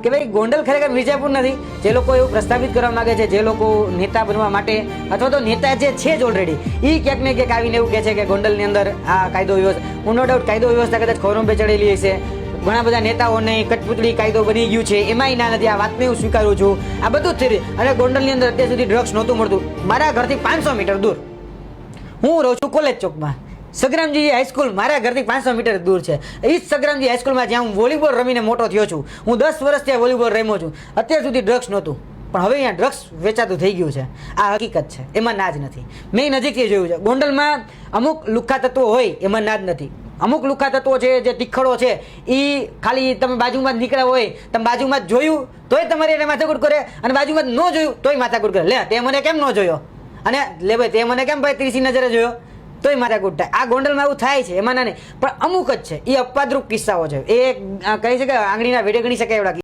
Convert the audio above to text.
કે ભાઈ ગોંડલ ખરેખર મિર્ઝાપુર નથી. જે લોકો એવું પ્રસ્થાપિત કરવા માંગે છે, જે લોકો નેતા બનવા માટે અથવા તો નેતા જે છે જ ઓલરેડી, એ ક્યાંક ને ક્યાંક આવીને એવું કહે છે કે ગોંડલની અંદર આ કાયદો વ્યવસ્થા, હું નો ડાઉટ કાયદો વ્યવસ્થા કદાચ ખોરંભે ચડેલી હશે. ઘણા બધા નેતાઓને કઠપુતળી કાયદો બની ગયું છે, એમાંય ના નથી. આ વાતને હું સ્વીકારું છું. આ બધું જ થઈ. અને ગોંડલની અંદર અત્યાર સુધી ડ્રગ્સ નહોતું મળતું. મારા ઘરથી 500 મીટર દૂર હું રહું છું, કોલેજ ચોકમાં. સગ્રામજી હાઈસ્કૂલ મારા ઘરથી 500 મીટર દૂર છે. એ જ સગ્રામજી હાઈસ્કૂલમાં જ્યાં હું વોલીબોલ રમીને મોટો થયો છું. હું 10 વર્ષ ત્યાં વોલીબોલ રમ્યો છું. અત્યાર સુધી ડ્રગ્સ નહોતું, પણ હવે અહીંયા ડ્રગ્સ વેચાતું થઈ ગયું છે. આ હકીકત છે, એમાં ના જ નથી. મેં નજીકથી જોયું છે. ગોંડલમાં અમુક લુખ્ખા તત્વો હોય, એમાં ના જ નથી. અમુક લુખ્ખા તત્વો છે, જે તીખડો છે, એ ખાલી તમે બાજુમાં જ નીકળ્યા હોય, તમે બાજુમાં જ જોયું તોય તમારે એને માથાકૂટ કરે, અને બાજુમાં જ ન જોયું તોય માથાકૂટ કરે. લે તે મને કેમ ન જોયો, અને લે ભાઈ તે મને કેમ ભાઈ ત્રીસી નજરે જોયો, તોય માથાકૂટ થાય. આ ગોંડલમાં એવું થાય છે, એમાં ના નહીં, પણ અમુક જ છે. એ અપવાદરૂપ કિસ્સાઓ છે. એ કહી શકે આંગળીના વેઢે ગણી શકે એવડા